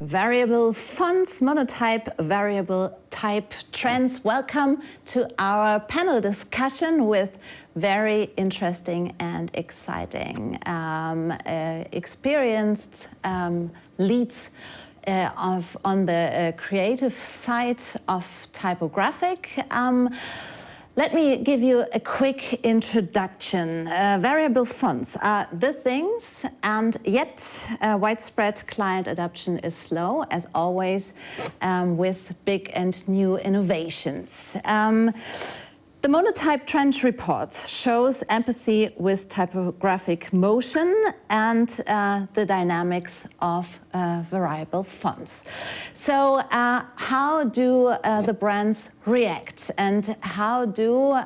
Variable fonts, monotype, variable type trends. Welcome to our panel discussion with very interesting and exciting experienced leads on the creative side of typographic. Let me give you a quick introduction. Variable fonts are the things, and yet widespread client adoption is slow, as always, with big and new innovations. The Monotype Trends Report shows empathy with typographic motion and the dynamics of variable fonts. So how do the brands react, and how do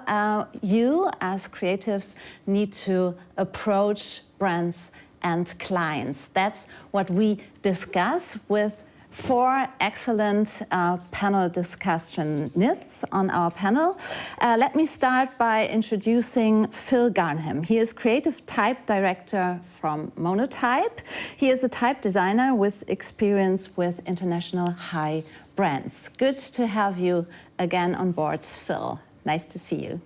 you as creatives need to approach brands and clients? That's what we discuss with 4 excellent panel discussionists on our panel. Let me start by introducing Phil Garnham. He is Creative Type Director from Monotype. He is a type designer with experience with international high brands. Good to have you again on board, Phil. Nice to see you.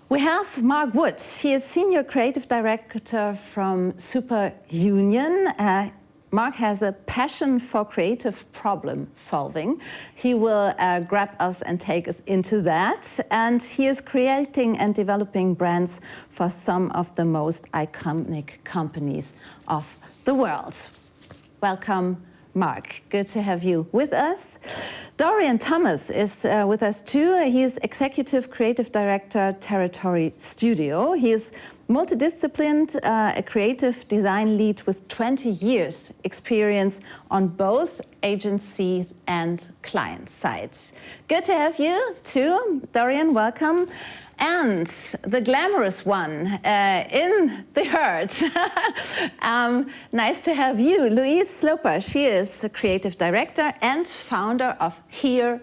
We have Mark Wood. He is Senior Creative Director from Super Union. Mark has a passion for creative problem solving. He will grab us and take us into that. And he is creating and developing brands for some of the most iconic companies of the world. Welcome, Mark. Good to have you with us. Dorian Thomas is with us too. He is Executive Creative Director, Territory Studio. He is multidisciplined, a creative design lead with 20 years experience on both agencies and client sides. Good to have you too, Dorian, welcome. And the glamorous one in the herd. Nice to have you, Louise Sloper. She is a creative director and founder of Here.We.Go.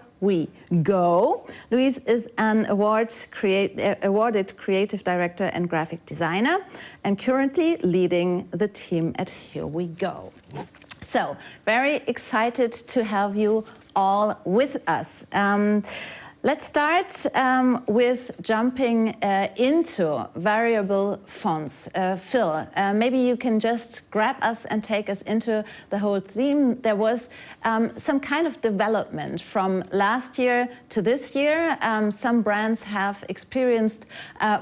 Louise is an awarded creative director and graphic designer, and currently leading the team at Here.We.Go. So, very excited to have you all with us. Let's start with jumping into variable fonts. Phil, maybe you can just grab us and take us into the whole theme. There was some kind of development from last year to this year. Some brands have experienced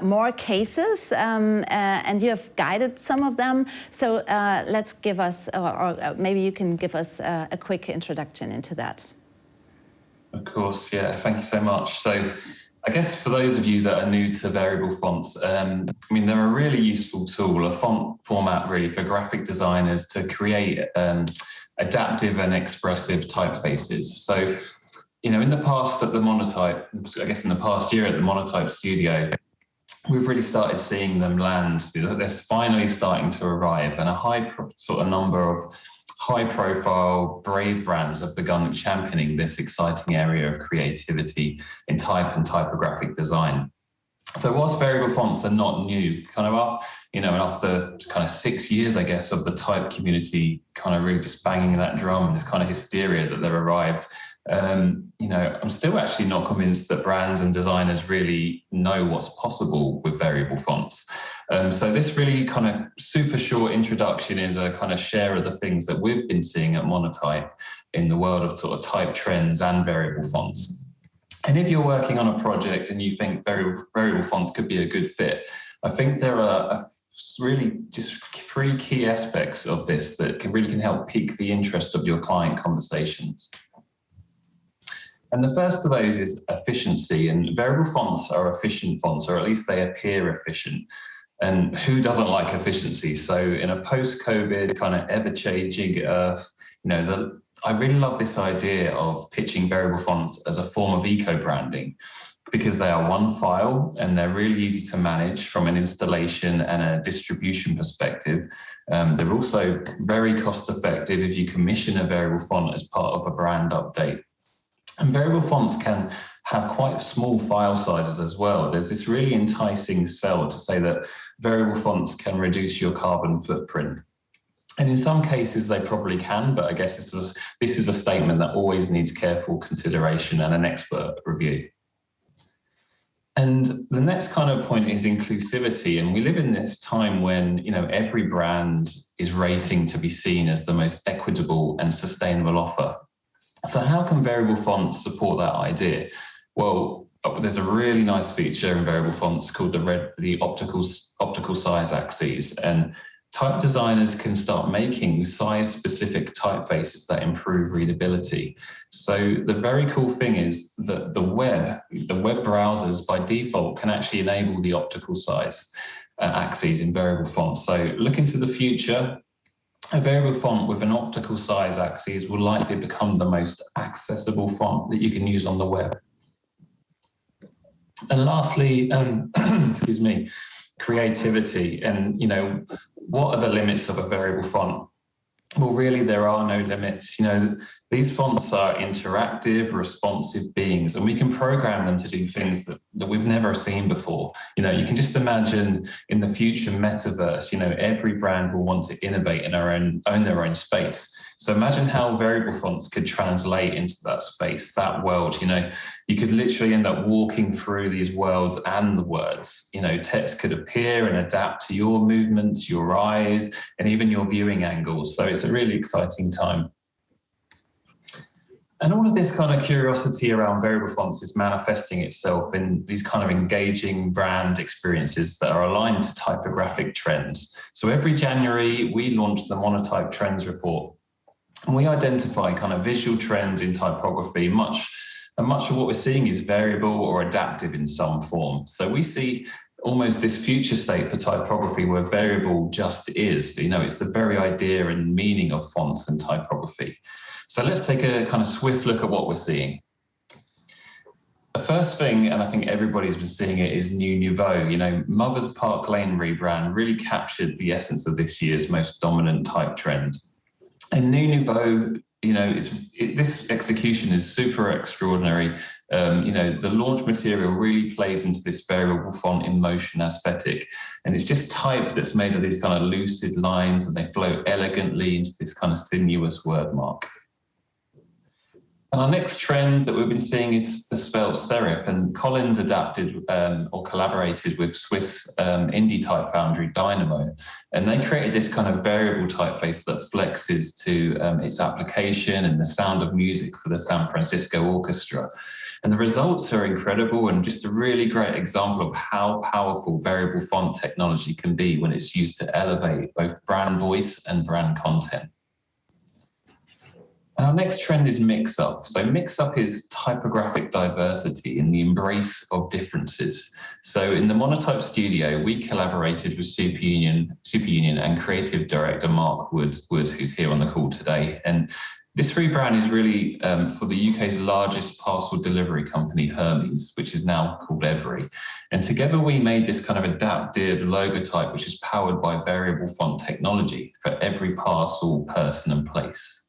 more cases, and you have guided some of them. So let's give us, or maybe you can give us a quick introduction into that. Of course, yeah, thank you so much. So I guess for those of you that are new to variable fonts, I mean, they're a really useful tool, a font format really for graphic designers to create adaptive and expressive typefaces. So, you know, in the past at the Monotype, I guess in the past year at the Monotype Studio, we've really started seeing them land. They're finally starting to arrive, and a high sort of number of high-profile, brave brands have begun championing this exciting area of creativity in type and typographic design. So whilst variable fonts are not new, kind of up, you know, and after kind of 6 years, I guess, of the type community kind of really just banging that drum and this kind of hysteria that they've arrived, you know, I'm still actually not convinced that brands and designers really know what's possible with variable fonts. So this really kind of super short introduction is a kind of share of the things that we've been seeing at Monotype in the world of sort of type trends and variable fonts. And if you're working on a project and you think variable fonts could be a good fit, I think there are really just 3 key aspects of this that can help pique the interest of your client conversations. And the first of those is efficiency, and variable fonts are efficient fonts, or at least they appear efficient. And who doesn't like efficiency? So in a post-COVID kind of ever-changing earth, you know, I really love this idea of pitching variable fonts as a form of eco-branding, because they are one file and they're really easy to manage from an installation and a distribution perspective. They're also very cost-effective if you commission a variable font as part of a brand update. And variable fonts can have quite small file sizes as well. There's this really enticing sell to say that variable fonts can reduce your carbon footprint. And in some cases they probably can, but I guess this is a statement that always needs careful consideration and an expert review. And the next kind of point is inclusivity. And we live in this time when, you know, every brand is racing to be seen as the most equitable and sustainable offer. So how can variable fonts support that idea? Well, there's a really nice feature in variable fonts called the optical size axes. And type designers can start making size-specific typefaces that improve readability. So the very cool thing is that the web browsers by default can actually enable the optical size axes in variable fonts. So look into the future, a variable font with an optical size axis will likely become the most accessible font that you can use on the web. And lastly, excuse me, creativity. And, you know, what are the limits of a variable font? Well, really, there are no limits. You know, these fonts are interactive, responsive beings, and we can program them to do things that we've never seen before. You know, you can just imagine in the future metaverse, you know, every brand will want to innovate and own their own space. So imagine how variable fonts could translate into that space, that world. You know, you could literally end up walking through these worlds and the words. You know, text could appear and adapt to your movements, your eyes, and even your viewing angles. So it's a really exciting time. And all of this kind of curiosity around variable fonts is manifesting itself in these kind of engaging brand experiences that are aligned to typographic trends. So every January, we launch the Monotype Trends Report. And we identify kind of visual trends in typography. Much of what we're seeing is variable or adaptive in some form. So we see almost this future state for typography where variable just is. You know, it's the very idea and meaning of fonts and typography. So let's take a kind of swift look at what we're seeing. The first thing, and I think everybody's been seeing it, is New Nouveau. You know, Mother's Park Lane rebrand really captured the essence of this year's most dominant type trend. And New Nouveau, you know, this execution is super extraordinary. You know, the launch material really plays into this variable font in motion aesthetic. And it's just type that's made of these kind of lucid lines, and they flow elegantly into this kind of sinuous word mark. And our next trend that we've been seeing is the spelt serif, and Collins adapted or collaborated with Swiss indie type foundry Dynamo, and they created this kind of variable typeface that flexes to its application and the sound of music for the San Francisco Orchestra. And the results are incredible and just a really great example of how powerful variable font technology can be when it's used to elevate both brand voice and brand content. Our next trend is mix-up. So mix-up is typographic diversity in the embrace of differences. So in the Monotype studio, we collaborated with Superunion and creative director Mark Wood, who's here on the call today. And this rebrand is really for the UK's largest parcel delivery company, Hermes, which is now called Every. And together we made this kind of adaptive logo type, which is powered by variable font technology for every parcel, person and place.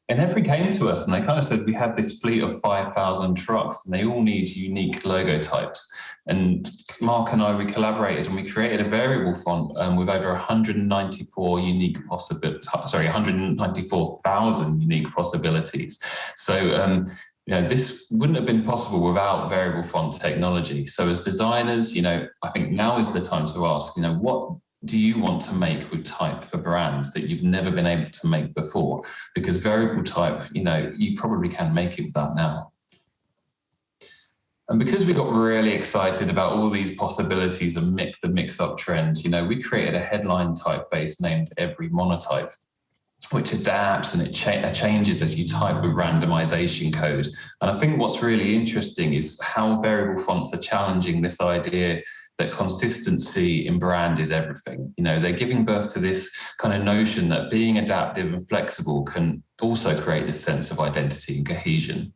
And Every came to us and they kind of said, we have this fleet of 5,000 trucks and they all need unique logo types. And Mark and I, we collaborated and we created a variable font with over 194,000 unique possibilities. So, you know, this wouldn't have been possible without variable font technology. So as designers, you know, I think now is the time to ask, you know, what do you want to make with type for brands that you've never been able to make before? Because variable type, you know, you probably can make it with that now. And because we got really excited about all these possibilities of the mix-up trend, you know, we created a headline typeface named Every Monotype, which adapts and it changes as you type with randomization code. And I think what's really interesting is how variable fonts are challenging this idea that consistency in brand is everything. You know, they're giving birth to this kind of notion that being adaptive and flexible can also create this sense of identity and cohesion.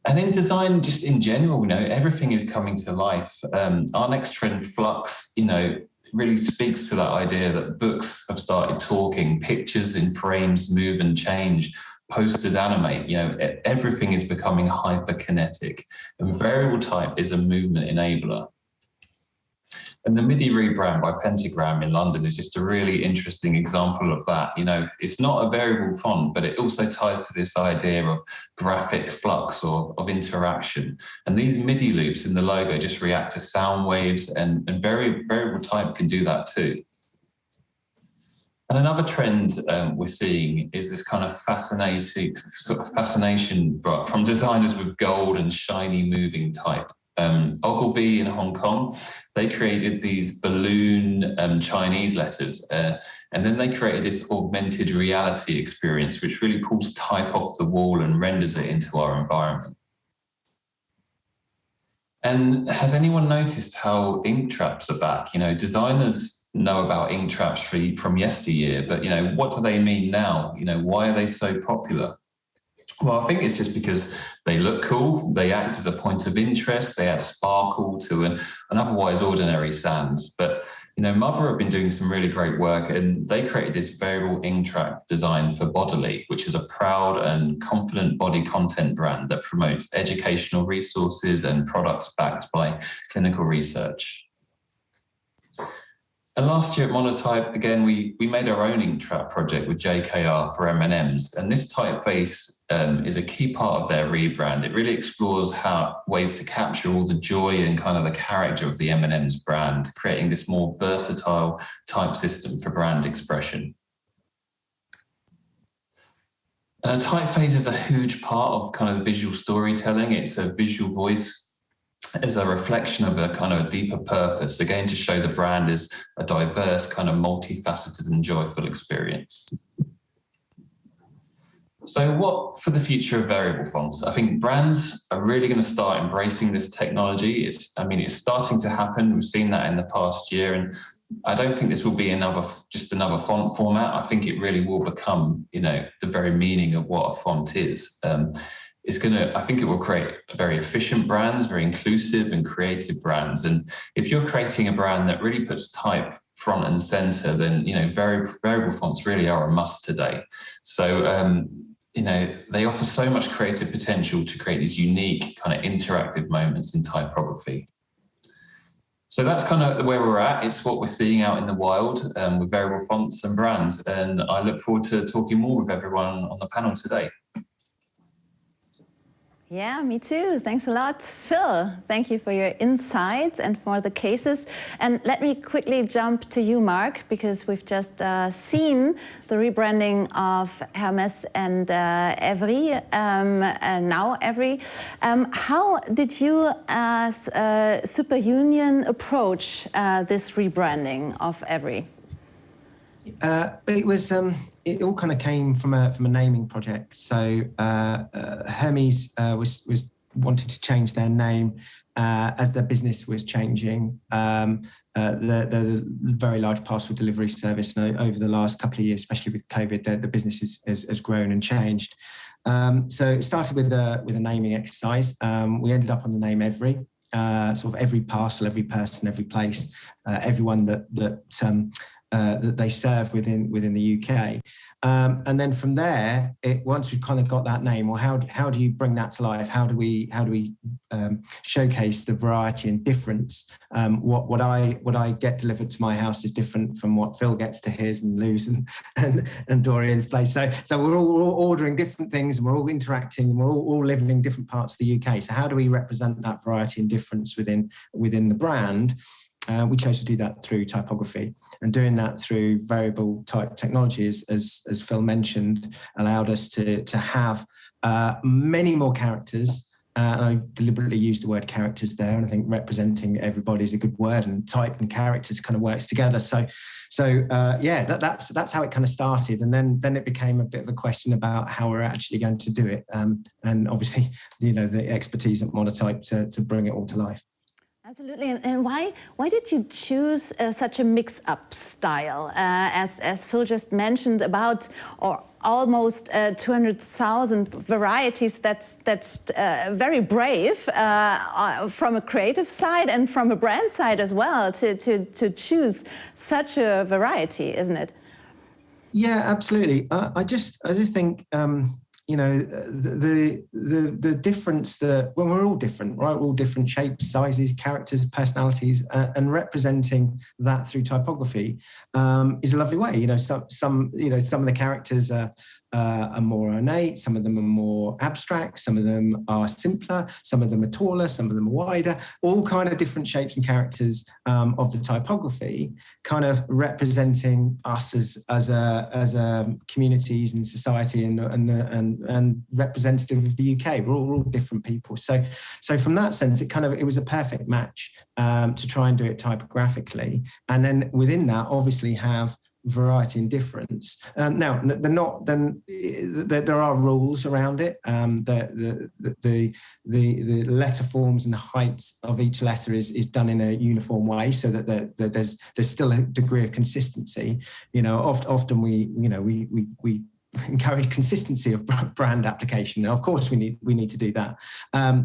And in design, just in general, you know, everything is coming to life. Our next trend, Flux, you know, really speaks to that idea that books have started talking, pictures in frames move and change, posters animate, you know, everything is becoming hyperkinetic, and variable type is a movement enabler. And the MIDI rebrand by Pentagram in London is just a really interesting example of that. You know, it's not a variable font, but it also ties to this idea of graphic flux or of interaction. And these MIDI loops in the logo just react to sound waves, and variable type can do that too. And another trend we're seeing is this kind of fascination from designers with gold and shiny moving type. Ogilvy in Hong Kong, they created these balloon Chinese letters, and then they created this augmented reality experience, which really pulls type off the wall and renders it into our environment. And has anyone noticed how ink traps are back? You know, designers know about ink traps from yesteryear, but, you know, what do they mean now? You know, why are they so popular? Well, I think it's just because they look cool, they act as a point of interest, they add sparkle to an otherwise ordinary sans. But, you know, Mother have been doing some really great work, and they created this variable ink trap design for Bodily, which is a proud and confident body content brand that promotes educational resources and products backed by clinical research. And last year at Monotype, again, we made our own ink trap project with JKR for M&Ms. And this typeface is a key part of their rebrand. It really explores ways to capture all the joy and kind of the character of the M&Ms brand, creating this more versatile type system for brand expression. And a typeface is a huge part of kind of visual storytelling. It's a visual voice as a reflection of a kind of a deeper purpose, again, to show the brand as a diverse, kind of multifaceted and joyful experience. So what for the future of variable fonts? I think brands are really going to start embracing this technology. It's starting to happen. We've seen that in the past year, and I don't think this will be just another font format. I think it really will become, you know, the very meaning of what a font is. I think it will create very efficient brands, very inclusive and creative brands. And if you're creating a brand that really puts type front and center, then, you know, variable fonts really are a must today. So, you know, they offer so much creative potential to create these unique kind of interactive moments in typography. So that's kind of where we're at. It's what we're seeing out in the wild with variable fonts and brands. And I look forward to talking more with everyone on the panel today. Yeah, me too. Thanks a lot, Phil. Thank you for your insights and for the cases. And let me quickly jump to you, Mark, because we've just seen the rebranding of Hermes and Every, and now Every. How did you, as Super Union, approach this rebranding of Every? It was. It all kind of came from a naming project. So Hermes was wanted to change their name as their business was changing. The very large parcel delivery service, over the last couple of years, especially with COVID, the business has grown and changed. So it started with a naming exercise. We ended up on the name Every. Sort of every parcel, every person, every place, everyone that they serve within the UK. And then from there, once we've kind of got that name, well, how do you bring that to life? How do we showcase the variety and difference? What I get delivered to my house is different from what Phil gets to his, and Lou's and Dorian's place. So we're all ordering different things, and we're all interacting, and we're all living in different parts of the UK. So how do we represent that variety and difference within the brand? We chose to do that through typography, and doing that through variable type technologies, as Phil mentioned, allowed us to have many more characters. And I deliberately used the word characters there, and I think representing everybody is a good word, and type and characters kind of works together. So that's how it kind of started, and then it became a bit of a question about how we're actually going to do it, and obviously, you know, the expertise at Monotype to bring it all to life. Absolutely, and why did you choose such a mix-up style? As Phil just mentioned, about or almost 200,000 varieties. That's very brave from a creative side and from a brand side as well to choose such a variety, isn't it? Yeah, absolutely. I just think the difference that when we're all different, right? We're all different shapes, sizes, characters, personalities, and representing that through typography is a lovely way. Some of the characters are more ornate, some of them are more abstract, some of them are simpler, some of them are taller, some of them are wider, all kind of different shapes and characters of the typography, kind of representing us as a communities and society and representative of the UK. We're all different people. So from that sense, it was a perfect match to try and do it typographically. And then within that, obviously have variety and difference. Now, there are rules around it. The letter forms and the heights of each letter is done in a uniform way, so that there's still a degree of consistency. Often we encourage consistency of brand application. Now, of course, we need to do that.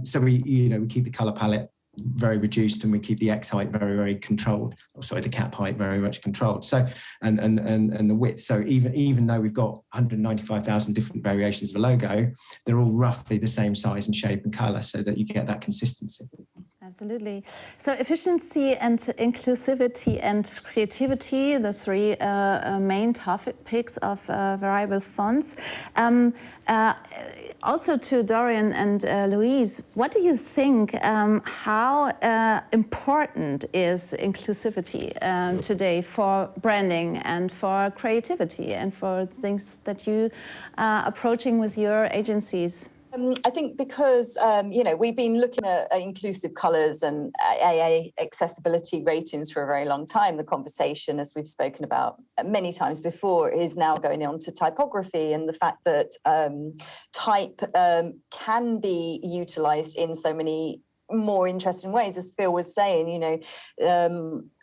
So we keep the color palette very reduced, and we keep the X height very, very controlled. The cap height very much controlled. So and the width. So even though we've got 195,000 different variations of a logo, they're all roughly the same size and shape and color, so that you get that consistency. Absolutely. So efficiency and inclusivity and creativity, the three main topics of variable fonts. Also to Dorian and Louise, what do you think, how important is inclusivity today for branding and for creativity and for things that you are approaching with your agencies? I think because, we've been looking at inclusive colours and AA accessibility ratings for a very long time. The conversation, as we've spoken about many times before, is now going on to typography and the fact that type can be utilised in so many more interesting ways. As Phil was saying,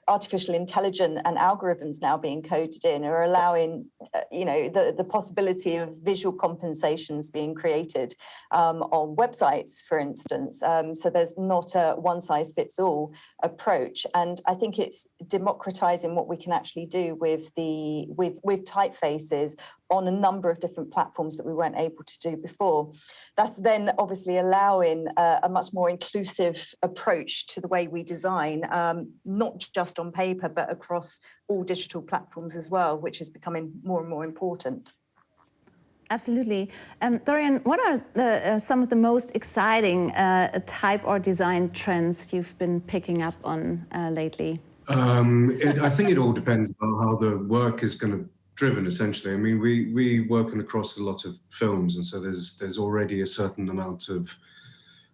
artificial intelligence and algorithms now being coded in are allowing, the possibility of visual compensations being created on websites, for instance. So there's not a one-size-fits-all approach. And I think it's democratizing what we can actually do with typefaces on a number of different platforms that we weren't able to do before. That's then obviously allowing a much more inclusive approach to the way we design, not just on paper, but across all digital platforms as well, which is becoming more and more important. Absolutely. Dorian, what are some of the most exciting type or design trends you've been picking up on lately? I think it all depends on how the work is going to driven, essentially. I mean, we working across a lot of films, and so there's already a certain amount of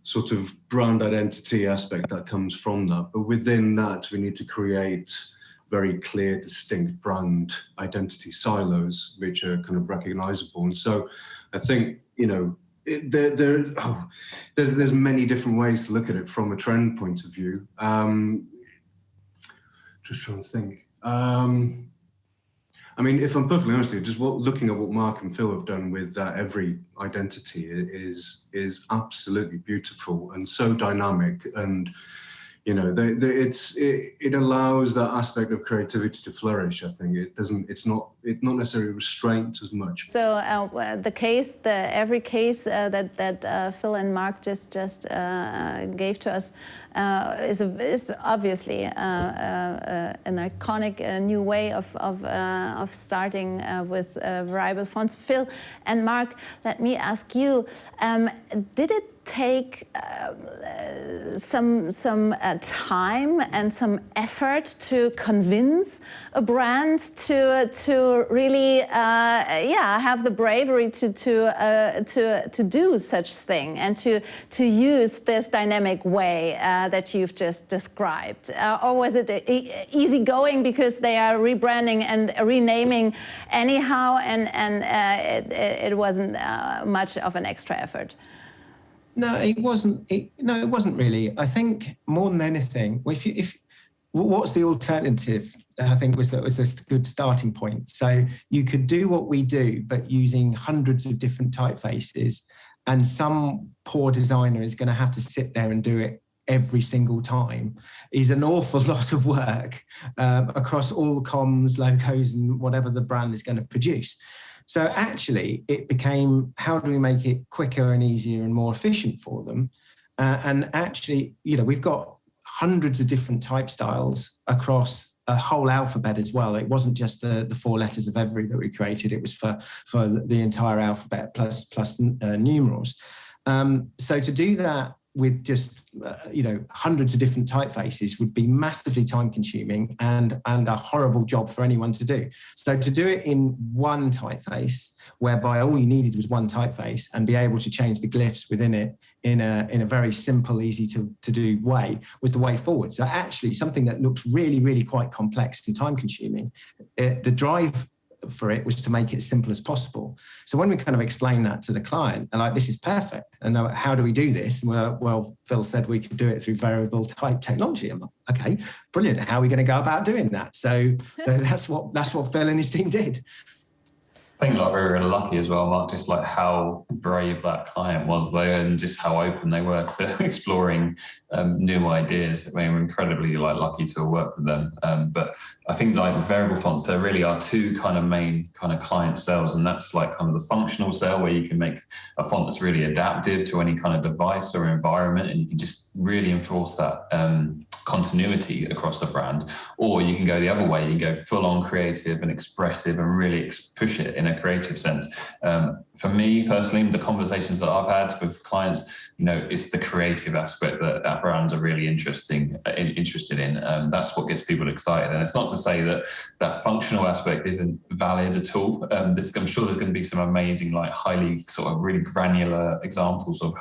sort of brand identity aspect that comes from that. But within that, we need to create very clear, distinct brand identity silos, which are kind of recognizable. And so I think, there's many different ways to look at it from a trend point of view. Just trying to think. I mean, if I'm perfectly honest with you, just looking at what Mark and Phil have done with every identity is absolutely beautiful and so dynamic, and it allows that aspect of creativity to flourish. I think it's not necessarily restraint as much. So every case that Phil and Mark just gave to us is obviously an iconic new way of starting with variable fonts. Phil and Mark, let me ask you: did it take some time and some effort to convince a brand to really have the bravery to do such thing and to use this dynamic way that you've just described, or was it easy going because they are rebranding and renaming anyhow, and it wasn't much of an extra effort? No, it wasn't. It wasn't really. I think more than anything, if what's the alternative? I think was this good starting point. So you could do what we do, but using hundreds of different typefaces, and some poor designer is going to have to sit there and do it every single time. Is an awful lot of work across all comms, logos, and whatever the brand is going to produce. So actually, it became, how do we make it quicker and easier and more efficient for them? And actually, we've got hundreds of different type styles across a whole alphabet as well. It wasn't just the 4 letters of every that we created. It was for the entire alphabet plus numerals. So to do that with just hundreds of different typefaces would be massively time consuming and a horrible job for anyone to do. So to do it in one typeface, whereby all you needed was one typeface, and be able to change the glyphs within it in a very simple, easy to do way, was the way forward. So actually something that looks really, really quite complex and time consuming, the drive for it was to make it as simple as possible. So when we kind of explained that to the client, they're like, this is perfect. And how do we do this? And well, Phil said we could do it through variable type technology. I'm like, okay, brilliant. How are we going to go about doing that? So that's what Phil and his team did. I think like we were lucky as well, Mark, just like how brave that client was there and just how open they were to exploring new ideas. I mean, we're incredibly lucky to have worked with them. But I think like variable fonts, there really are 2 kind of main kind of client sales, and that's like kind of the functional sale where you can make a font that's really adaptive to any kind of device or environment, and you can just really enforce that continuity across the brand. Or you can go the other way, you can go full on creative and expressive and really push it in a creative sense. For me personally, the conversations that I've had with clients, it's the creative aspect that brands are really interested in. That's what gets people excited. And it's not to say that functional aspect isn't valid at all. I'm sure there's going to be some amazing, highly sort of really granular examples of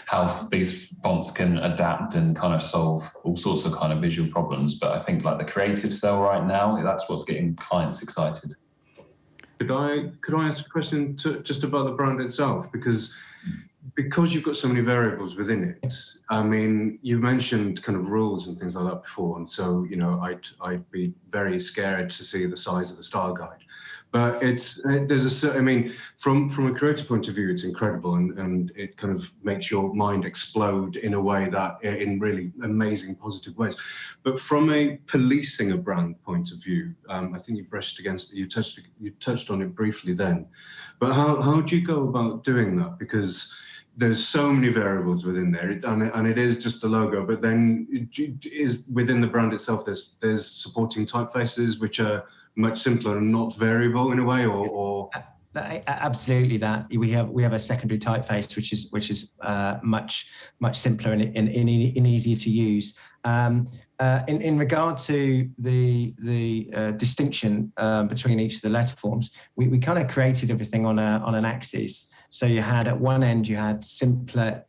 how these fonts can adapt and kind of solve all sorts of kind of visual problems. But I think the creative sell right now, that's what's getting clients excited. Could I ask a question just about the brand itself? Because you've got so many variables within it. I mean, you mentioned kind of rules and things like that before, and so I'd be very scared to see the size of the style guide. But from a creative point of view, it's incredible, and it kind of makes your mind explode in a way that in really amazing positive ways. But from a policing a brand point of view, I think you touched on it briefly then. But how do you go about doing that? Because there's so many variables within there, and it is just the logo. But then is within the brand itself, there's supporting typefaces which are much simpler and not variable in a way, or absolutely that we have a secondary typeface which is much simpler and easier to use. In regard to the distinction between each of the letter forms, we kind of created everything on an axis. So you had at one end simpler,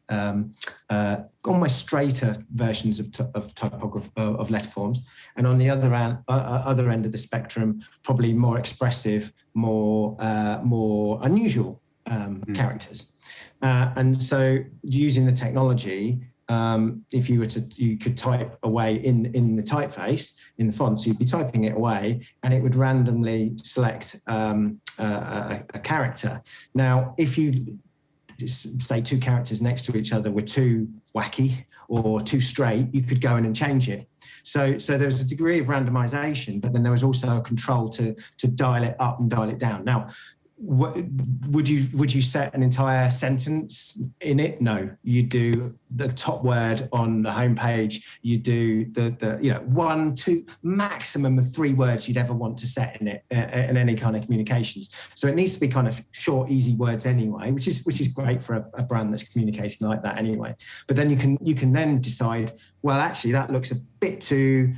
almost straighter versions of typography of letter forms, and on the other end of the spectrum, probably more expressive, more unusual characters. And so using the technology, if you could type away in the typeface, in the font, so you'd be typing it away and it would randomly select a character. Now, if you say 2 characters next to each other were too wacky or too straight, you could go in and change it. So there was a degree of randomization, but then there was also a control to dial it up and dial it down. Now, would you set an entire sentence in it? No, you do the top word on the homepage. You do the 1, 2, maximum of 3 words you'd ever want to set in it in any kind of communications. So it needs to be kind of short, easy words anyway, which is great for a brand that's communicating like that anyway. But then you can then decide, well, actually that looks a bit too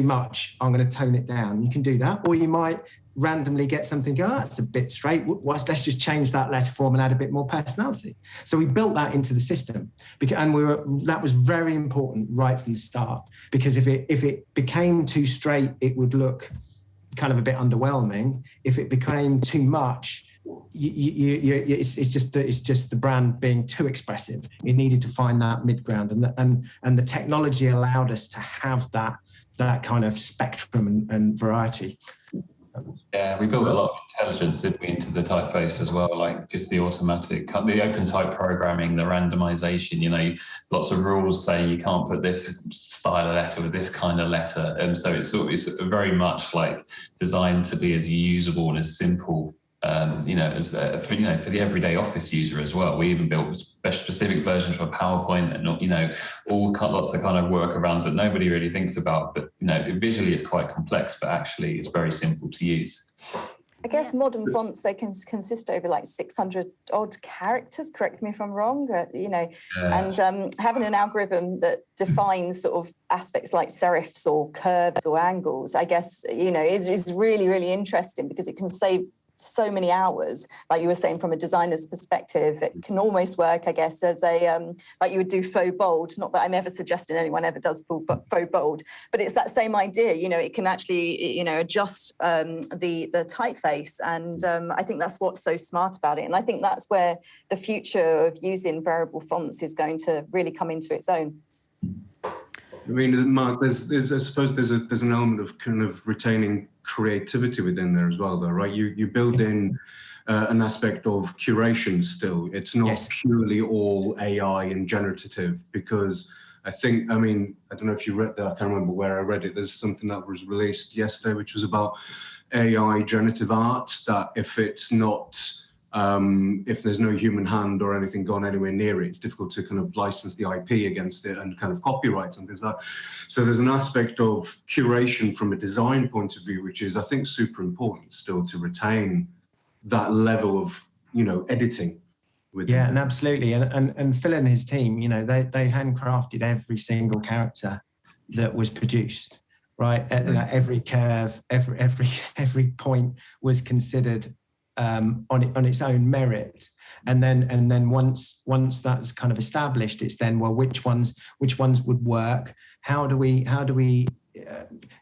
much. I'm going to tone it down. You can do that, or you might randomly get something, that's a bit straight. Let's just change that letter form and add a bit more personality. So we built that into the system, and that was very important right from the start, because if it became too straight, it would look kind of a bit underwhelming. If it became too much, it's just the brand being too expressive. It needed to find that mid ground, and the technology allowed us to have that kind of spectrum and variety. Yeah, we built a lot of intelligence, didn't we, into the typeface as well, like just the automatic, the open type programming, the randomization, lots of rules say you can't put this style of letter with this kind of letter. And so it's very much like designed to be as usable and as simple as for the everyday office user as well. We even built specific versions for PowerPoint and lots of kind of workarounds that nobody really thinks about. But visually it's quite complex, but actually it's very simple to use. I guess modern fonts, they can consist over like 600 odd characters, correct me if I'm wrong, and having an algorithm that defines sort of aspects like serifs or curves or angles, I guess, is really, really interesting because it can save so many hours. Like you were saying, from a designer's perspective, it can almost work, I guess, as a like you would do faux bold. Not that I'm ever suggesting anyone ever does faux bold, but it's that same idea. It can actually adjust the typeface, and I think that's what's so smart about it. And I think that's where the future of using variable fonts is going to really come into its own. I mean, Mark, I suppose there's an element of kind of retaining creativity within there as well, though, right? You build in an aspect of curation still. It's not purely all AI and generative, because I don't know if you read that, I can't remember where I read it. There's something that was released yesterday, which was about AI generative art, that if it's not, if there's no human hand or anything gone anywhere near it, it's difficult to kind of license the IP against it and kind of copyrights and things like that. So there's an aspect of curation from a design point of view, which is, I think, super important still to retain that level of, editing. And absolutely. And Phil and his team, they handcrafted every single character that was produced, right? Every curve, every point was considered on its own merit, and then once that was kind of established, it's then, well, which ones would work? How do we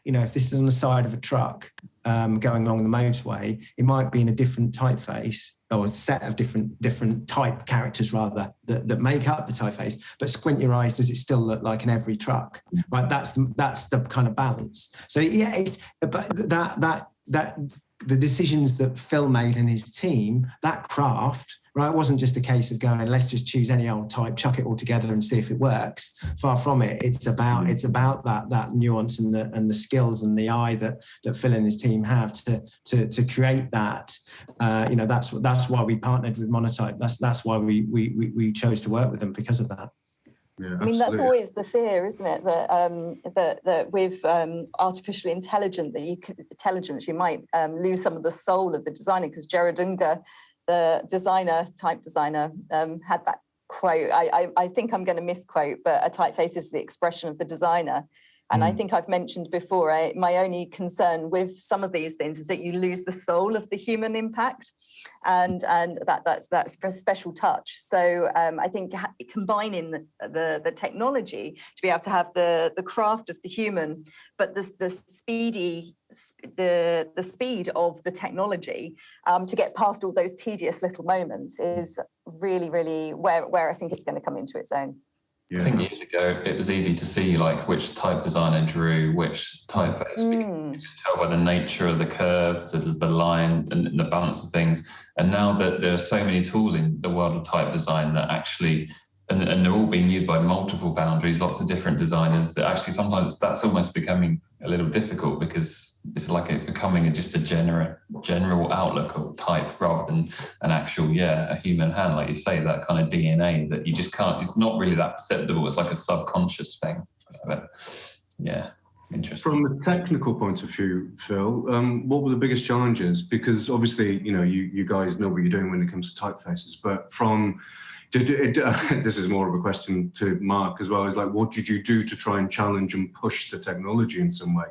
if this is on the side of a truck going along the motorway, it might be in a different typeface or a set of different type characters rather that make up the typeface, but squint your eyes, does it still look like an every truck? Right, that's the kind of balance. So it's but that the decisions that Phil made and his team, that craft, right, wasn't just a case of going, let's just choose any old type, chuck it all together and see if it works. Far from it. It's about that nuance and the skills and the eye that Phil and his team have to create that. That's why we partnered with Monotype. That's why we chose to work with them, because of that. Yeah, I mean, that's always the fear, isn't it? That with artificial intelligence, you might lose some of the soul of the designer. Because Gerard Unger, the type designer, had that quote. I think I'm going to misquote, but a typeface is the expression of the designer. And I think I've mentioned before, my only concern with some of these things is that you lose the soul of the human impact, and that's a special touch. So I think combining the technology to be able to have the craft of the human, but the speed of the technology to get past all those tedious little moments is really, really where I think it's going to come into its own. Yeah. I think years ago it was easy to see like which type designer drew which typeface. You just tell by the nature of the curve, the line, and the balance of things. And now that there are so many tools in the world of type design that actually, and they're all being used by multiple Foundries, lots of different designers, that actually sometimes that's almost becoming a little difficult, because it's like it becoming just a general outlook of type rather than an actual, a human hand, like you say, that kind of DNA that you just can't, it's not really that perceptible. It's like a subconscious thing. But, interesting. From a technical point of view, Phil, what were the biggest challenges? Because obviously, you guys know what you're doing when it comes to typefaces, but this is more of a question to Mark as well, is like, what did you do to try and challenge and push the technology in some way?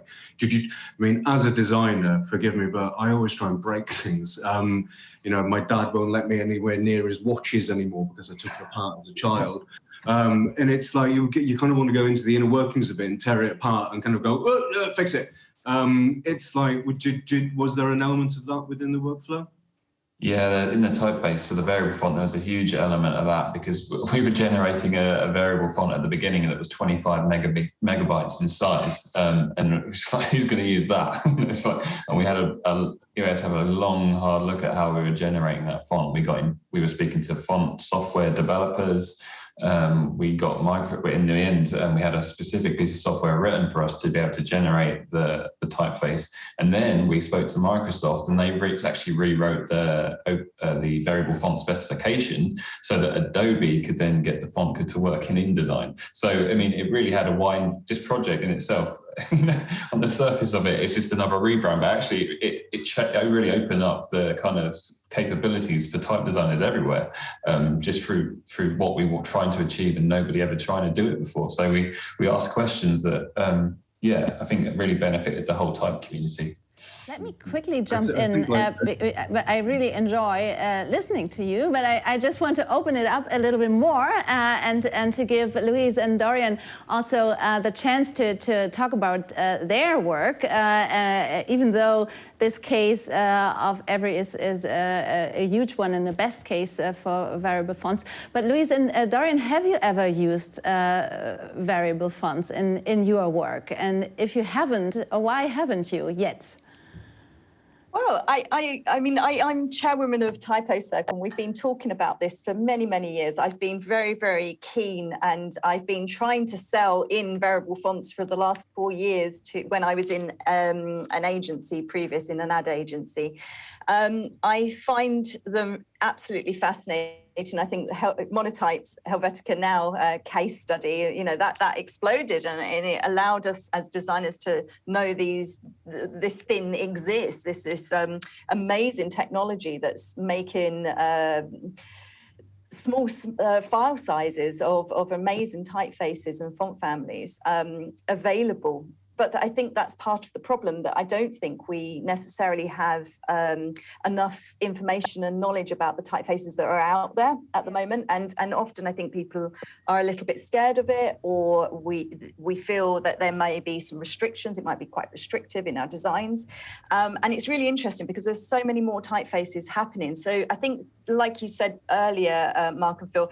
As a designer, forgive me, but I always try and break things. My dad won't let me anywhere near his watches anymore because I took it apart as a child. And it's like, you kind of want to go into the inner workings of it and tear it apart and kind of go, fix it. It's like, was there an element of that within the workflow? Yeah, in the typeface for the variable font, there was a huge element of that, because we were generating a variable font at the beginning that was 25 megabytes in size, and it's like, who's going to use that? And we had to have a long, hard look at how we were generating that font. We were speaking to font software developers, we got in the end, we had a specific piece of software written for us to be able to generate the typeface. And then we spoke to Microsoft, and they actually rewrote the variable font specification so that Adobe could then get the font code to work in InDesign. So, I mean, it really had this project in itself, on the surface of it, it's just another rebrand, but actually it really opened up the kind of capabilities for type designers everywhere, just through what we were trying to achieve, and nobody ever tried to do it before. So we asked questions that, I think it really benefited the whole type community. Let me quickly jump in. I really enjoy listening to you, but I just want to open it up a little bit more and to give Louise and Dorian also the chance to talk about their work, even though this case of Every is a huge one and the best case for variable fonts. But Louise and Dorian, have you ever used variable fonts in your work? And if you haven't, why haven't you yet? Well, I'm chairwoman of Typo Circle, and we've been talking about this for many, many years. I've been very, very keen, and I've been trying to sell in variable fonts for the last 4 years when I was in an agency previous, in an ad agency. I find them absolutely fascinating. I think the Monotype's Helvetica Now case study, that exploded, and it allowed us as designers to know this thing exists. This amazing technology that's making small file sizes of amazing typefaces and font families available. But I think that's part of the problem, that I don't think we necessarily have enough information and knowledge about the typefaces that are out there at the moment. And often I think people are a little bit scared of it, or we feel that there may be some restrictions. It might be quite restrictive in our designs. And it's really interesting because there's so many more typefaces happening. So I think, like you said earlier, Mark and Phil,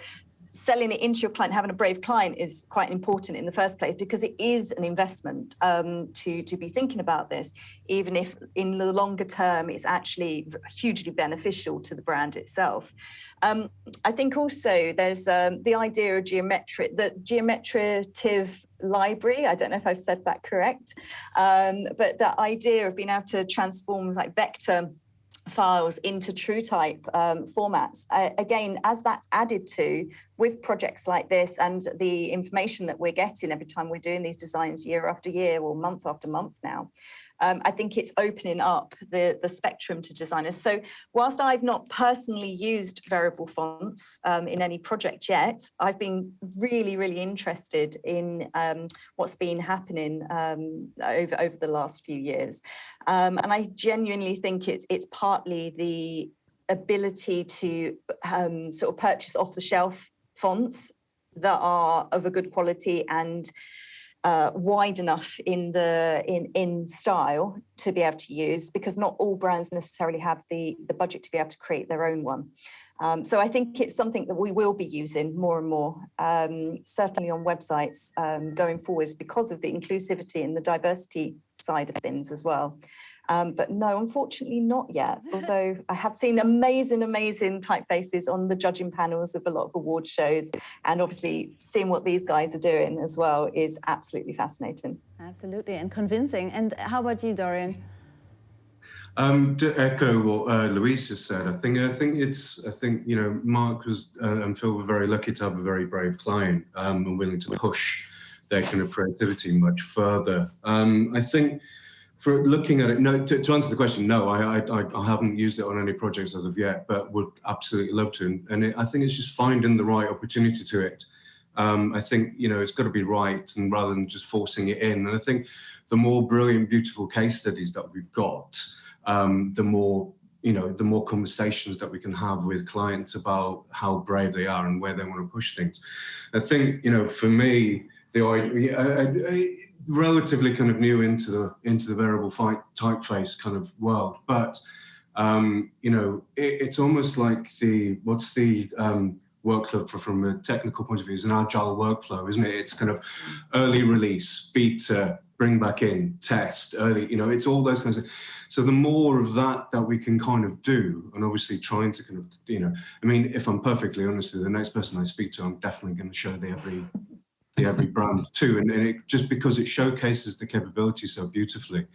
selling it into your client, having a brave client is quite important in the first place, because it is an investment to be thinking about this, even if in the longer term it's actually hugely beneficial to the brand itself. I think also there's the idea of the geometrative library. I don't know if I've said that correct, but the idea of being able to transform like vector files into true type formats. Again, as that's added to with projects like this, and the information that we're getting every time we're doing these designs year after year or month after month now, I think it's opening up the spectrum to designers. So whilst I've not personally used variable fonts in any project yet, I've been really, really interested in what's been happening over the last few years. And I genuinely think it's partly the ability to sort of purchase off-the-shelf fonts that are of a good quality and wide enough in style to be able to use, because not all brands necessarily have the budget to be able to create their own one. So I think it's something that we will be using more and more, certainly on websites going forwards, because of the inclusivity and the diversity side of things as well. But no, unfortunately not yet, although I have seen amazing typefaces on the judging panels of a lot of award shows, and obviously seeing what these guys are doing as well is absolutely fascinating. Absolutely, and convincing. And how about you, Dorian? To echo what Louise just said, I think Mark and Phil were very lucky to have a very brave client and willing to push their kind of creativity much further. I think, for looking at it, no, to answer the question, no, I haven't used it on any projects as of yet, but would absolutely love to. And I think it's just finding the right opportunity to it. I think, it's got to be right, and rather than just forcing it in. And I think the more brilliant, beautiful case studies that we've got, the more conversations that we can have with clients about how brave they are and where they want to push things. I think, for me, relatively kind of new into the variable typeface kind of world, but it's almost like what's the workflow from a technical point of view is an agile workflow, isn't it? It's kind of early release, beta, bring back in, test early, it's all those kinds of. So the more of that we can kind of do, and obviously trying to kind of, if I'm perfectly honest with you, the next person I speak to, I'm definitely going to show the every brand too, and it just because it showcases the capability so beautifully,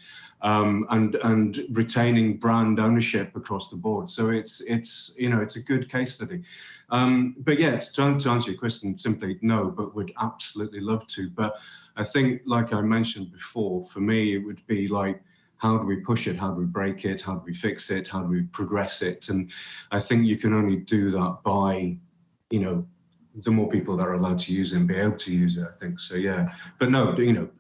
and retaining brand ownership across the board. So it's a good case study. But yes, to answer your question, simply no, but would absolutely love to. But I think, like I mentioned before, for me it would be like, how do we push it? How do we break it? How do we fix it? How do we progress it? And I think you can only do that by, the more people that are allowed to use it and be able to use it, I think. So, yeah. But no,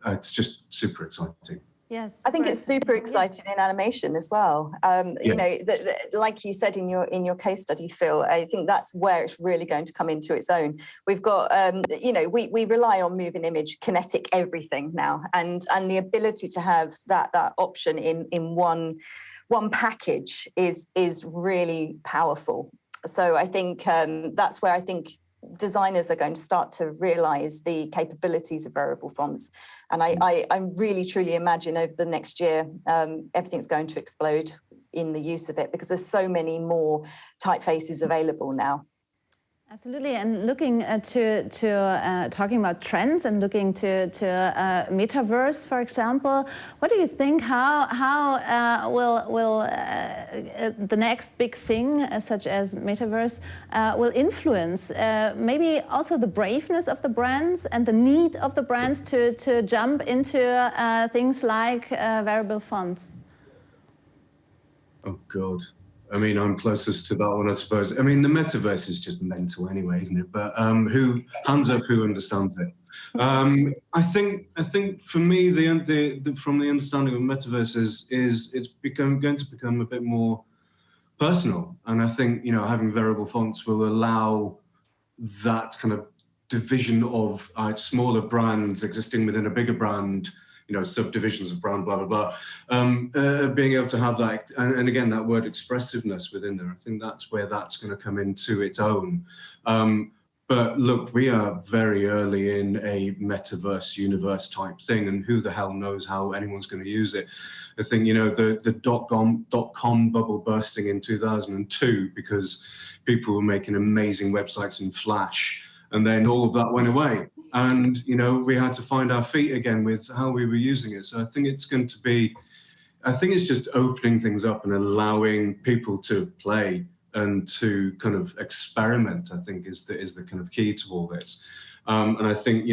it's just super exciting. Yes, I think it's super exciting in animation as well. Like you said in your case study, Phil, I think that's where it's really going to come into its own. We've got, we rely on moving image, kinetic everything now, and the ability to have that option in one package is really powerful. So I think that's where I think designers are going to start to realize the capabilities of variable fonts. And I really truly imagine over the next year, everything's going to explode in the use of it, because there's so many more typefaces available now. Absolutely, and looking to talking about trends and looking to metaverse, for example, what do you think? How will the next big thing, such as metaverse, will influence maybe also the braveness of the brands and the need of the brands to jump into things like variable fonts? Oh God. I'm closest to that one, I suppose. The metaverse is just mental anyway, isn't it? But hands up, who understands it? I think for me, from the understanding of metaverse is it's going to become a bit more personal, and I think having variable fonts will allow that kind of division of smaller brands existing within a bigger brand. Subdivisions of brand, blah, blah, blah, being able to have that, and again, that word expressiveness within there, I think that's where that's going to come into its own. But look, we are very early in a metaverse universe type thing, and who the hell knows how anyone's going to use it. I think, the dot-com bubble bursting in 2002 because people were making amazing websites in Flash, and then all of that went away. And, we had to find our feet again with how we were using it. So I think it's going to be, it's just opening things up and allowing people to play and to kind of experiment, I think is the kind of key to all this. And I think,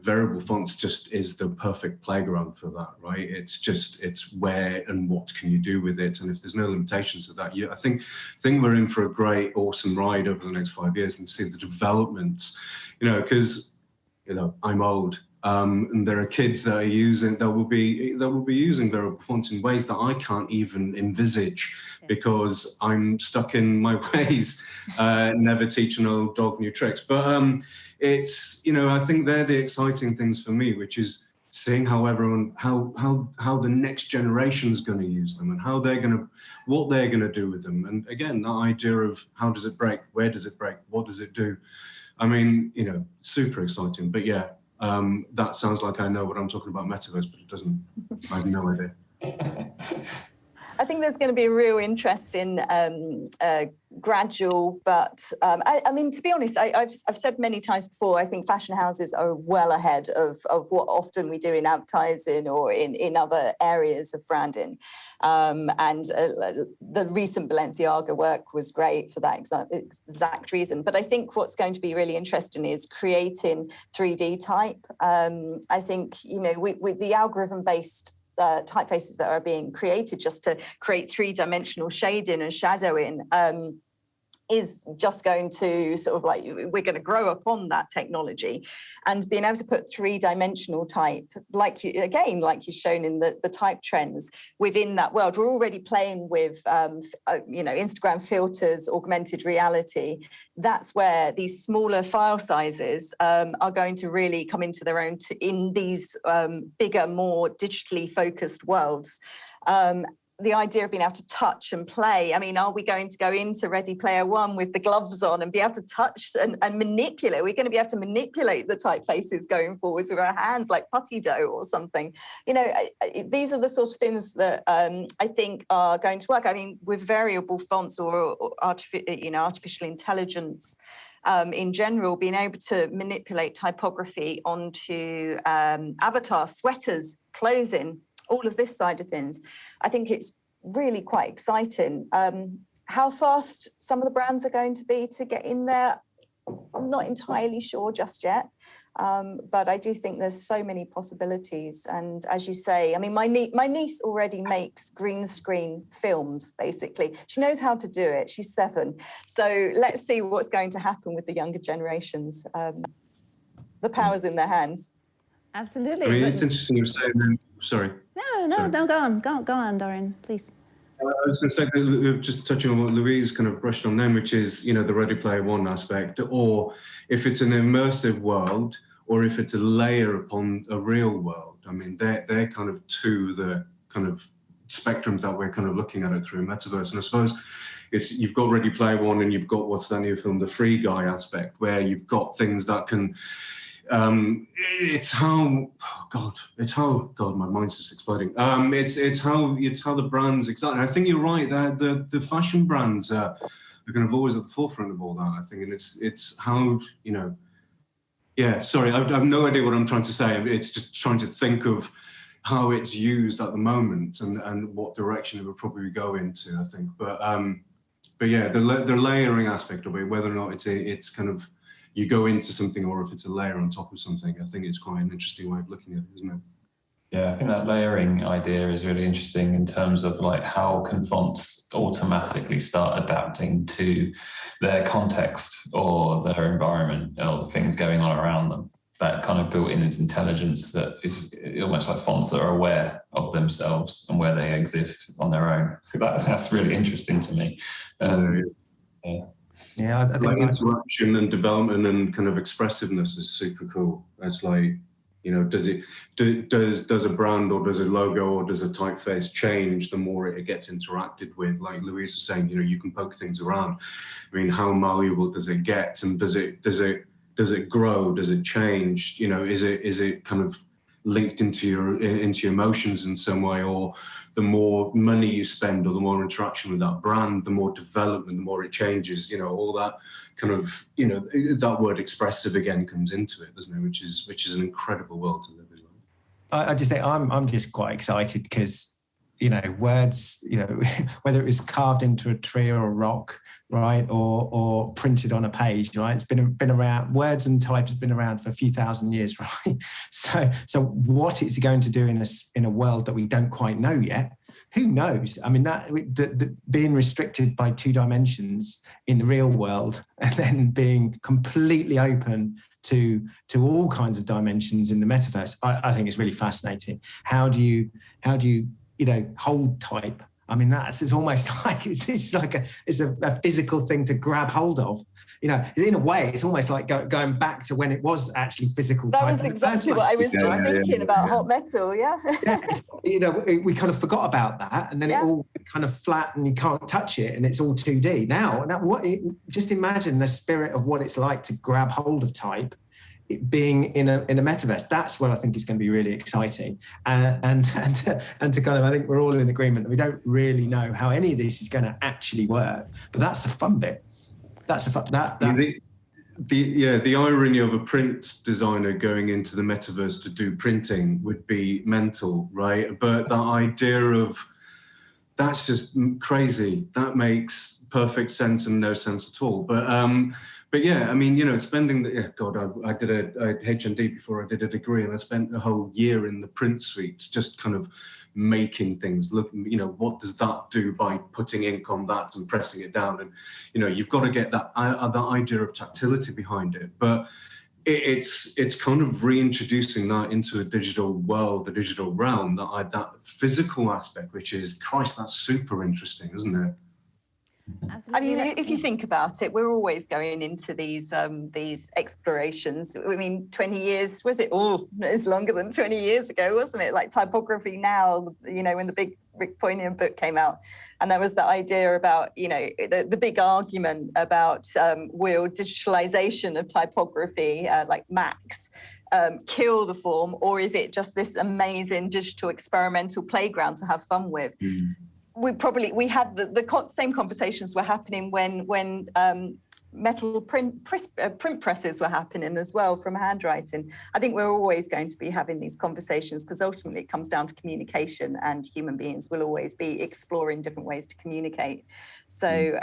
variable fonts just is the perfect playground for that, right? It's where and what can you do with it? And if there's no limitations to that, I think we're in for a great, awesome ride over the next 5 years and see the developments, because, I'm old, and there are kids that will be using variable fonts in ways that I can't even envisage because I'm stuck in my ways, never teach an old dog new tricks. But it's, I think they're the exciting things for me, which is seeing how the next generation is going to use them and what they're going to do with them. And again, that idea of how does it break? Where does it break? What does it do? Super exciting. But yeah, that sounds like I know what I'm talking about metaverse, but it doesn't. I have no idea. I think there's going to be a real interest in gradual, but to be honest, I've said many times before, I think fashion houses are well ahead of what often we do in advertising or in other areas of branding. And the recent Balenciaga work was great for that exact reason. But I think what's going to be really interesting is creating 3D type. I think, with the algorithm-based typefaces that are being created just to create three-dimensional shading and shadowing is just going to we're going to grow upon that technology, and being able to put three-dimensional type, like you've shown in the type trends within that world. We're already playing with, Instagram filters, augmented reality. That's where these smaller file sizes are going to really come into their own in these bigger, more digitally focused worlds. the idea of being able to touch and play. I mean, are we going to go into Ready Player One with the gloves on and be able to touch and manipulate? We're going to be able to manipulate the typefaces going forwards with our hands like putty dough or something. You know, these are the sort of things that I think are going to work. I mean, with variable fonts or artificial intelligence in general, being able to manipulate typography onto avatar, sweaters, clothing, all of this side of things, I think it's really quite exciting. How fast some of the brands are going to be to get in there, I'm not entirely sure just yet. But I do think there's so many possibilities. And as you say, I mean, my niece already makes green screen films, basically. She knows how to do it. She's 7. So let's see what's going to happen with the younger generations. The power's in their hands. Absolutely. I mean, it's interesting you're saying, sorry. No, go on, Dorian, please. I was going to say, just touching on what Louise kind of brushed on then, which is, you know, the Ready Player One aspect, or if it's an immersive world, or if it's a layer upon a real world. I mean, they're kind of the kind of spectrums that we're kind of looking at it through metaverse. And I suppose you've got Ready Player One, and you've got what's that new film, The Free Guy aspect, where you've got things that can. It's how my mind's just exploding. It's how the brands exactly. I think you're right that the fashion brands are kind of always at the forefront of all that. I think, and it's how, you know. Yeah, sorry, I have no idea what I'm trying to say. It's just trying to think of how it's used at the moment and what direction it would probably go into. I think, but yeah, the layering aspect of it, whether or not it's kind of. You go into something, or if it's a layer on top of something, I think it's quite an interesting way of looking at it, isn't it? Yeah, I think that layering idea is really interesting in terms of like how can fonts automatically start adapting to their context or their environment or the things going on around them. That kind of built-in intelligence that is almost like fonts that are aware of themselves and where they exist on their own. That's really interesting to me. Yeah. Yeah, I think like interaction and development and kind of expressiveness is super cool. It's like, you know, does a brand or does a logo or does a typeface change the more it gets interacted with? Like Louise was saying, you know, you can poke things around. I mean, how malleable does it get, and does it grow? Does it change? You know, is it kind of linked into your emotions in some way, or the more money you spend or the more interaction with that brand, the more development, the more it changes, you know, all that kind of, you know, that word expressive again comes into it, doesn't it? Which is an incredible world to live in. I just think I'm just quite excited because, you know, words, you know, whether it was carved into a tree or a rock, right, or printed on a page, right? It's been around. Words and type has been around for a few thousand years, right? So what it's going to do in a world that we don't quite know yet, who knows? I mean, that being restricted by 2 dimensions in the real world, and then being completely open to all kinds of dimensions in the metaverse, I think is really fascinating. How do you hold type? I mean, it's almost like it's a physical thing to grab hold of. You know, in a way, it's almost like going back to when it was actually physical type. That was exactly what I was just thinking about hot metal. Yeah. You know, we kind of forgot about that, and then it all kind of flat, and you can't touch it, and it's all 2D. Now, just imagine the spirit of what it's like to grab hold of type. Being in a metaverse, that's where I think it's going to be really exciting, and to kind of, I think we're all in agreement that we don't really know how any of this is going to actually work, but that's the fun bit. That's the fun. The irony of a print designer going into the metaverse to do printing would be mental, right? But the idea of that's just crazy. That makes perfect sense and no sense at all. But yeah, I mean, you know, spending I did a HND before I did a degree, and I spent a whole year in the print suites just kind of making things look, you know, what does that do by putting ink on that and pressing it down? And, you know, you've got to get that idea of tactility behind it. But it's kind of reintroducing that into a digital world, a digital realm, that physical aspect, which is, Christ, that's super interesting, isn't it? Absolutely. I mean, if you think about it, we're always going into these explorations. I mean, 20 years, was it? Oh, it's longer than 20 years ago, wasn't it? Like typography now, you know, when the big Rick Poynton book came out, and there was the idea about, you know, the big argument about will digitalization of typography, like Macs, kill the form, or is it just this amazing digital experimental playground to have fun with? We had the same conversations were happening when metal print presses were happening as well from handwriting. I think we're always going to be having these conversations because ultimately it comes down to communication, and human beings will always be exploring different ways to communicate. So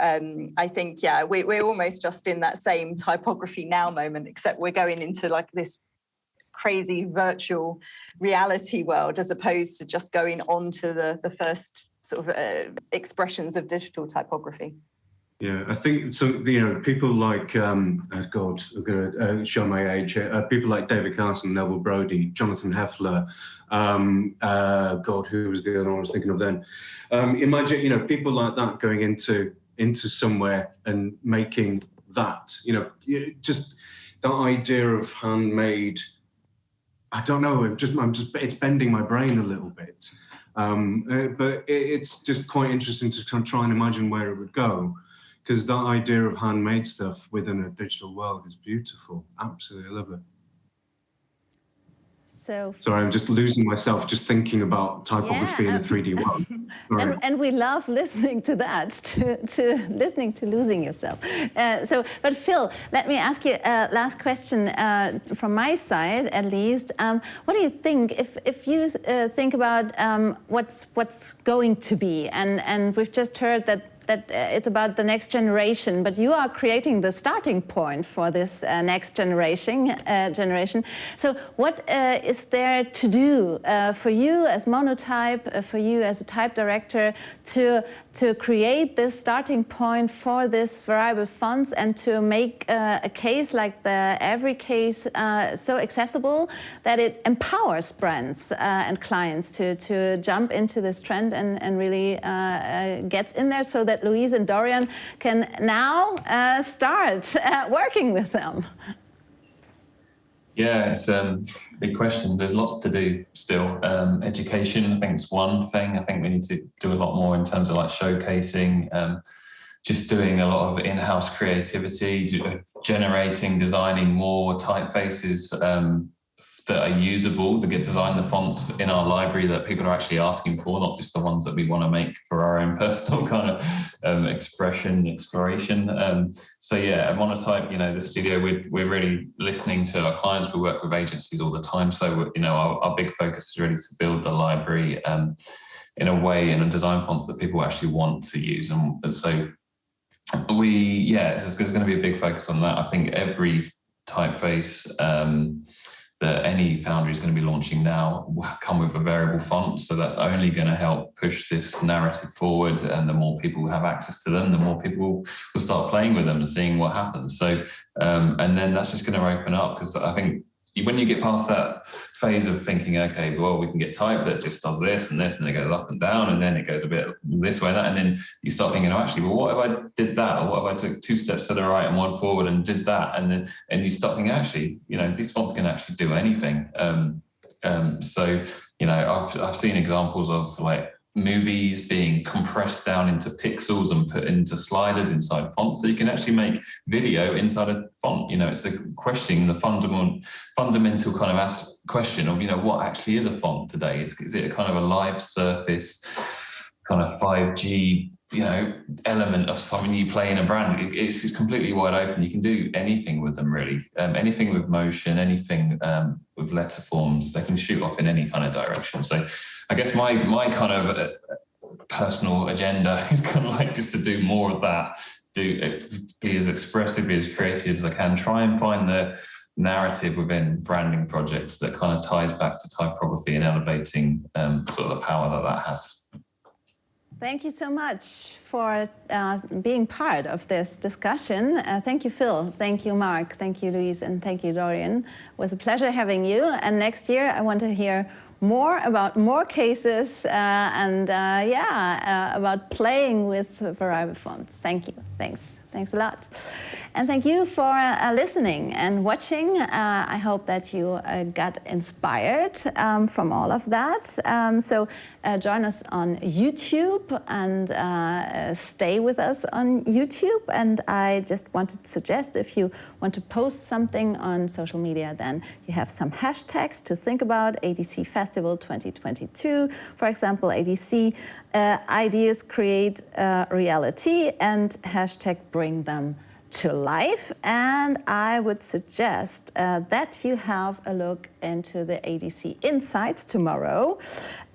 I think, yeah, we're almost just in that same typography now moment, except we're going into like this crazy virtual reality world as opposed to just going on to the first sort of expressions of digital typography. Yeah, I think so. You know, people like God, I'm going to show my age here. People like David Carson, Neville Brody, Jonathan Heffler. God, who was the other one I was thinking of then? Imagine, you know, people like that going into somewhere and making that. You know, just that idea of handmade. I don't know. It's bending my brain a little bit. But it's just quite interesting to try and imagine where it would go, because that idea of handmade stuff within a digital world is beautiful. Absolutely love it. So sorry, I'm just losing myself just thinking about typography in a 3D world. And we love listening to that, to listening to losing yourself. But Phil, let me ask you a last question from my side, at least. What do you think if you think about what's going to be? And we've just heard that it's about the next generation, but you are creating the starting point for this next generation. So what is there to do for you as Monotype, for you as a type director, to create this starting point for this variable fonts and to make a case like the Every case so accessible that it empowers brands and clients to jump into this trend and really gets in there, so that Louise and Dorian can now start working with them? Yeah, it's a big question. There's lots to do still. Education, I think, is one thing. I think we need to do a lot more in terms of like showcasing, just doing a lot of in-house creativity, generating, designing more typefaces that are usable, that get designed, the fonts in our library that people are actually asking for, not just the ones that we want to make for our own personal kind of exploration. So yeah, at Monotype, you know, the studio, we're really listening to our clients. We work with agencies all the time. So, you know, our big focus is really to build the library in a way, in a design fonts that people actually want to use. And so there's going to be a big focus on that. I think every typeface that any Foundry is going to be launching now will come with a variable font. So that's only going to help push this narrative forward. And the more people have access to them, the more people will start playing with them and seeing what happens. So, and then that's just going to open up, because I think when you get past that phase of thinking, okay, well, we can get type that just does this and this, and it goes up and down, and then it goes a bit this way and that, and then you start thinking, oh, actually, well, what if I did that, or what if I took 2 steps to the right and 1 forward and did that, and you start thinking, actually, you know, these fonts can actually do anything. So, you know, I've seen examples of like movies being compressed down into pixels and put into sliders inside fonts, so you can actually make video inside a font. You know, it's a question, the fundamental kind of question of, you know, what actually is a font today? Is it a kind of a live surface, kind of 5G, you know, element of something you play in a brand? It's completely wide open. You can do anything with them, really. Anything with motion, anything with letter forms, they can shoot off in any kind of direction. So I guess my kind of personal agenda is kind of like just to do more of that, be as expressive, be as creative as I can, try and find the narrative within branding projects that kind of ties back to typography and elevating sort of the power that has. Thank you so much for being part of this discussion. Thank you, Phil. Thank you, Mark. Thank you, Louise. And thank you, Dorian. It was a pleasure having you. And next year, I want to hear more about more cases and about playing with variable fonts. Thank you. Thanks a lot. And thank you for listening and watching. I hope that you got inspired from all of that. So join us on YouTube and stay with us on YouTube. And I just wanted to suggest, if you want to post something on social media, then you have some hashtags to think about. ADC Festival2022, for example, ADC ideas create reality, and hashtag bring them to life. And I would suggest that you have a look into the ADC Insights tomorrow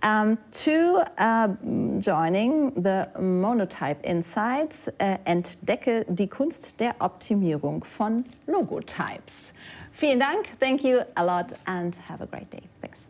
to joining the Monotype Insights Entdecke die Kunst der Optimierung von Logotypes. Vielen Dank, thank you a lot, and have a great day. Thanks.